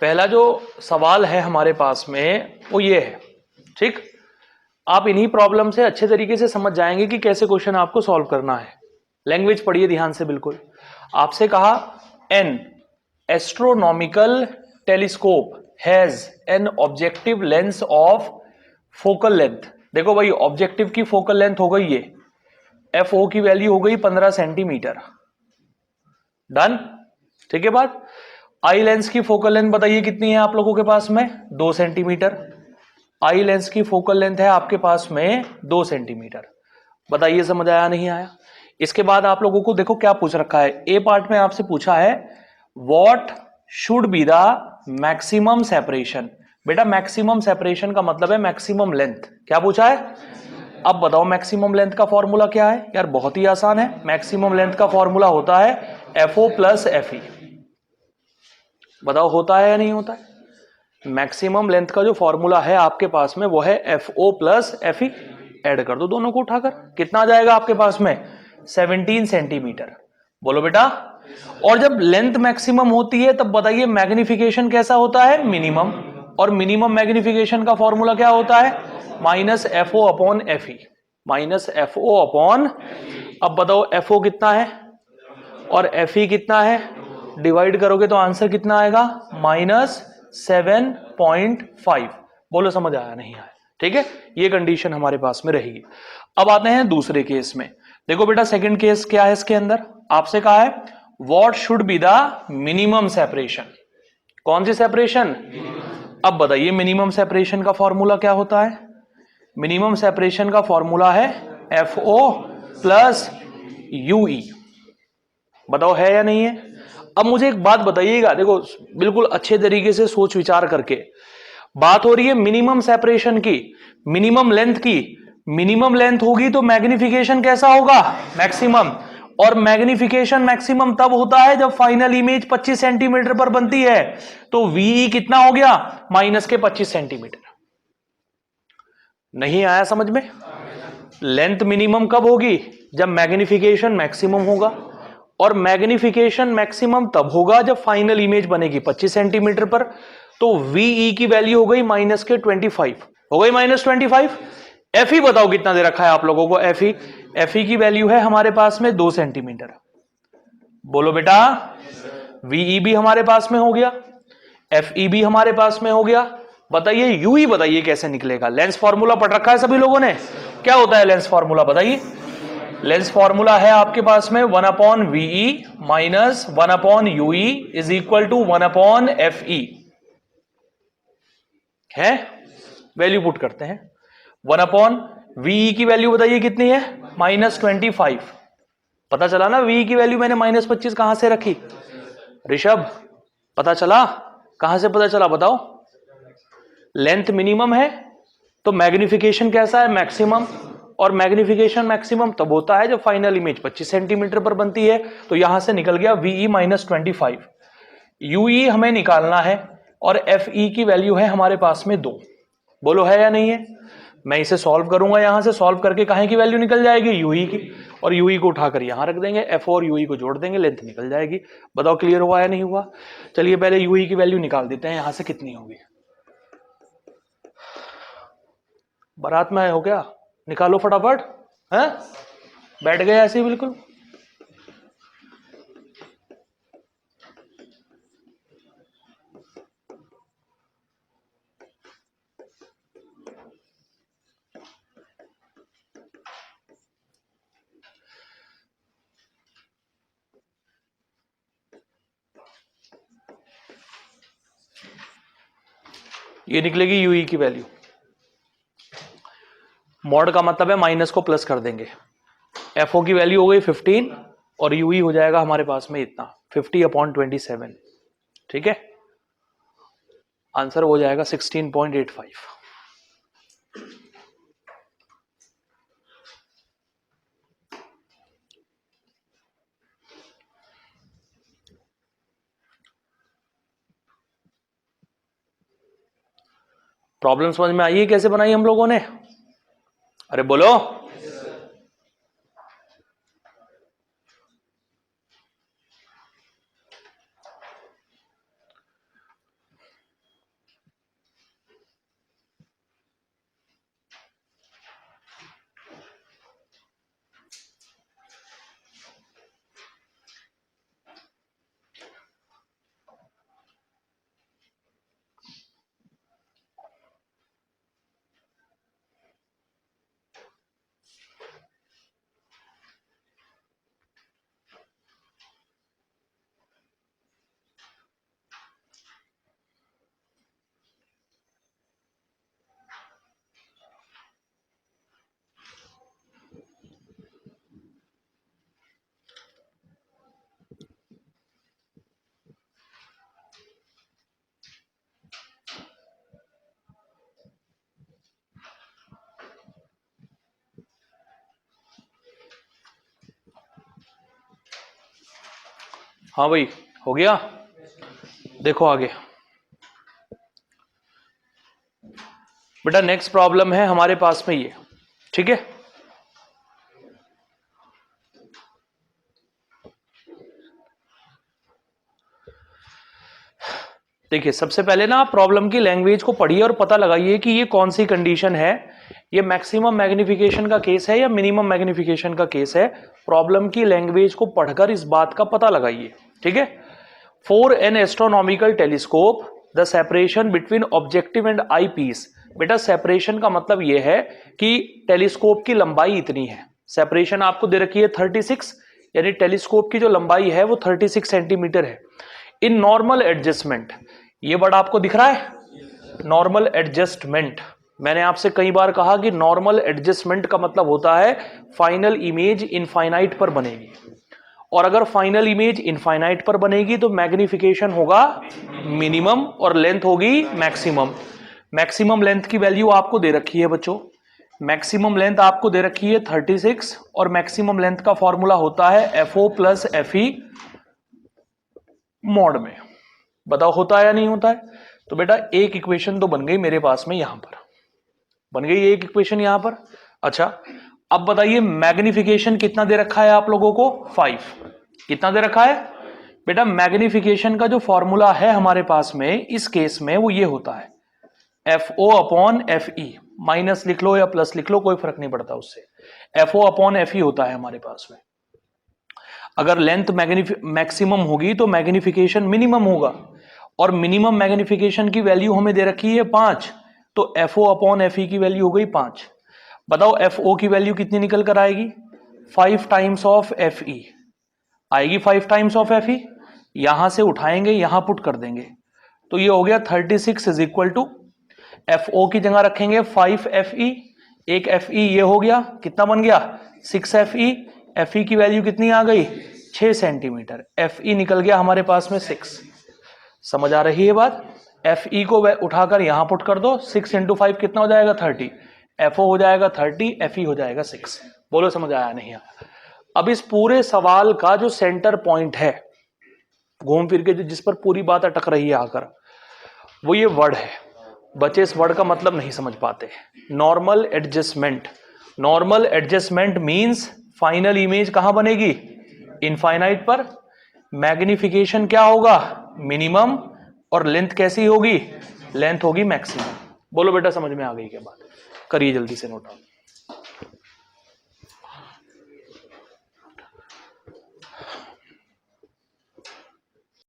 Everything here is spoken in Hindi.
पहला जो सवाल है हमारे पास में वो ये है, ठीक। आप इन्हीं प्रॉब्लम से अच्छे तरीके से समझ जाएंगे कि कैसे क्वेश्चन आपको सॉल्व करना है। लैंग्वेज पढ़िए ध्यान से बिल्कुल। आपसे कहा N astronomical telescope has an objective lens of focal length. देखो भाई, ऑब्जेक्टिव की फोकल लेंथ हो गई ये, एफ ओ की वैल्यू हो गई 15 सेंटीमीटर। डन, ठीक है बात। आई लेंस की फोकल लेंथ बताइए कितनी है आप लोगों के पास में, 2 सेंटीमीटर। आई लेंस की फोकल लेंथ है आपके पास में 2 सेंटीमीटर। बताइए समझ आया नहीं आया। इसके बाद आप लोगों को देखो क्या पूछ रखा है। ए पार्ट में आपसे पूछा है what should be the maximum separation. बेटा मैक्सिमम सेपरेशन का मतलब है मैक्सिमम लेंथ। क्या पूछा है? अब बताओ मैक्सिमम लेंथ का फॉर्मूला क्या है। यार बहुत ही आसान है, मैक्सिमम लेंथ का फॉर्मूला होता है FO प्लस FE। बताओ होता है या नहीं होता है? मैक्सिमम लेंथ का जो फॉर्मूला है आपके पास में वो है FO प्लस FE। ऐड कर दो दोनों को उठाकर, कितना आ जाएगा आपके पास में, 17 सेंटीमीटर। बोलो बेटा। और जब लेंथ मैक्सिमम होती है तब बताइए मैग्निफिकेशन कैसा होता है, मिनिमम। और मिनिमम मैग्निफिकेशन का फॉर्मूला क्या होता है, minus FO upon FE। Minus FO upon, अब बताओ FO कितना है और FE कितना है, डिवाइड करोगे तो आंसर कितना आएगा, -7.5। बोलो समझ आया नहीं आया? ठीक है, ये कंडीशन हमारे पास में रहेगी। अब आते हैं दूसरे केस में। देखो बेटा सेकंड केस क्या है, इसके अंदर आपसे कहा है what should be the minimum separation. कौन सी सेपरेशन? अब बताइए मिनिमम सेपरेशन का फॉर्मूला क्या होता है। मिनिमम सेपरेशन का फॉर्मूला है FO प्लस UE। बताओ है या नहीं है? अब मुझे एक बात बताइएगा, देखो बिल्कुल अच्छे तरीके से सोच विचार करके। बात हो रही है मिनिमम सेपरेशन की, मिनिमम लेंथ की। मिनिमम लेंथ होगी तो मैग्निफिकेशन कैसा होगा, मैक्सिमम। और मैग्निफिकेशन मैक्सिमम तब होता है जब फाइनल इमेज 25 सेंटीमीटर पर बनती है। तो VE कितना हो गया, माइनस के 25 सेंटीमीटर। नहीं आया समझ में? लेंथ मिनिमम कब होगी, जब मैग्निफिकेशन मैक्सिमम होगा। और मैग्निफिकेशन मैक्सिमम तब होगा जब फाइनल इमेज बनेगी 25 सेंटीमीटर पर। तो VE की वैल्यू हो गई माइनस के 25, हो गई -25। FE बताओ कितना दे रखा है आप लोगों को, FE की वैल्यू है हमारे पास में 2 सेंटीमीटर। बोलो बेटा, VE भी हमारे पास में हो गया, FE भी हमारे पास में हो गया। बताइए UE बताइए कैसे निकलेगा। लेंस फॉर्मूला पढ़ रखा है सभी लोगों ने, क्या होता है लेंस फॉर्मूला बताइए। लेंस फॉर्मूला है आपके पास में 1/VE minus 1/UE is equal to 1/FE है। वैल्यू पुट करते हैं, 1/VE की वैल्यू बताइए कितनी है, -25। पता चला ना VE की वैल्यू मैंने -25 कहां से रखी, ऋषभ पता चला? कहां से पता चला बताओ? लेंथ मिनिमम है तो मैग्निफिकेशन कैसा है, मैक्सिमम। और मैग्निफिकेशन मैक्सिमम तब होता है जब फाइनल इमेज 25 सेंटीमीटर पर बनती है। तो यहां से निकल गया VE -25। UE हमें निकालना है और FE की वैल्यू है हमारे पास में 2। बोलो है या नहीं है? मैं इसे सॉल्व करूंगा, यहां से सॉल्व करके कहां की वैल्यू निकल जाएगी, UE की। और UE को उठाकर यहां रख देंगे, FO और UE को जोड़ देंगे, लेंथ निकल जाएगी। बताओ क्लियर हुआ या नहीं हुआ? चलिए पहले UE की वैल्यू निकाल देते हैं, यहां से कितनी होगी। बारात में आए हो क्या, निकालो फटाफट। हैं, बैठ गए ऐसे ही बिल्कुल। ये निकलेगी UE की वैल्यू। मॉड का मतलब है माइनस को प्लस कर देंगे। FO की वैल्यू हो गई 15 और UE हो जाएगा हमारे पास में इतना 50/27। ठीक है, आंसर हो जाएगा 16.85। प्रॉब्लम समझ में आई है कैसे बनाई हम लोगों ने? अरे बोलो। हाँ भाई हो गया। देखो आगे बेटा, नेक्स्ट प्रॉब्लम है हमारे पास में ये, ठीक है। देखिए सबसे पहले ना आप प्रॉब्लम की लैंग्वेज को पढ़िए और पता लगाइए कि ये कौन सी कंडीशन है, ये मैक्सिमम मैग्निफिकेशन का केस है या मिनिमम मैग्निफिकेशन का केस है। प्रॉब्लम की लैंग्वेज को पढ़कर इस बात का पता लगाइए, ठीक है। For an astronomical telescope the separation between objective and eyepiece. बेटा सेपरेशन का मतलब यह है कि टेलीस्कोप की लंबाई इतनी है, सेपरेशन आपको दे रखी है 36, यानी टेलीस्कोप की जो लंबाई है वो 36 सेंटीमीटर है। इन नॉर्मल एडजस्टमेंट, ये वर्ड आपको दिख रहा है, नॉर्मल एडजस्टमेंट। मैंने आपसे कई बार कहा कि नॉर्मल एडजस्टमेंट का मतलब होता है फाइनल इमेज इनफाइनाइट पर बनेगी, और अगर फाइनल इमेज इनफाइनाइट पर बनेगी तो मैग्निफिकेशन होगा मिनिमम और लेंथ होगी मैक्सिमम। मैक्सिमम लेंथ की वैल्यू आपको दे रखी है बच्चों, मैक्सिमम लेंथ आपको दे रखी है 36, और मैक्सिमम लेंथ का फॉर्मूला होता है FO प्लस FE मॉड में। बताओ होता है या नहीं होता है। तो बेटा एक इक्वेशन तो बन गई मेरे पास में, यहां पर बन गई एक इक्वेशन यहां पर। अच्छा अब बताइए मैग्निफिकेशन कितना दे रखा है आप लोगों को, 5। कितना दे रखा है बेटा, मैग्निफिकेशन का जो फॉर्मूला है हमारे पास में इस केस में वो ये होता है FO अपॉन FE, माइनस लिख लो या प्लस लिख लो कोई फर्क नहीं पड़ता उससे, FO अपॉन FE होता है हमारे पास में। अगर लेंथ मैक्सिमम होगी तो मैग्निफिकेशन मिनिमम होगा, और मिनिमम मैग्निफिकेशन की वैल्यू हमें दे रखी है 5, तो FO अपॉन FE की वैल्यू हो गई 5। बताओ FO की वैल्यू कितनी निकल कर आएगी, 5 टाइम्स ऑफ FE आएगी, 5 टाइम्स ऑफ FE। यहां से उठाएंगे यहां पुट कर देंगे, तो ये हो गया 36 इज इक्वल टू FO की जगह रखेंगे 5 FE, एक FE ये हो गया, कितना बन गया 6 FE। FE की वैल्यू कितनी आ गई 6 सेंटीमीटर, FE निकल गया हमारे पास में 6। समझ आ रही है बात। FE को उठाकर यहां पुट कर दो, 6 इंटू 5 कितना हो जाएगा 30, FO हो जाएगा 30, FE हो जाएगा 6। बोलो समझ आया नहीं आया। अब इस पूरे सवाल का जो सेंटर पॉइंट है घूम फिर के जिस पर पूरी बात अटक रही है आकर, वो ये वर्ड है। बच्चे इस वर्ड का मतलब नहीं समझ पाते। Normal adjustment, normal adjustment means final image कहां बनेगी, इनफाइनाइट पर। मैग्निफिकेशन क्या होगा मिनिमम, और लेंथ कैसी होगी, लेंथ होगी मैक्सिमम। बोलो बेटा समझ में आ गई क्या बात, करिए जल्दी से नोट आउट।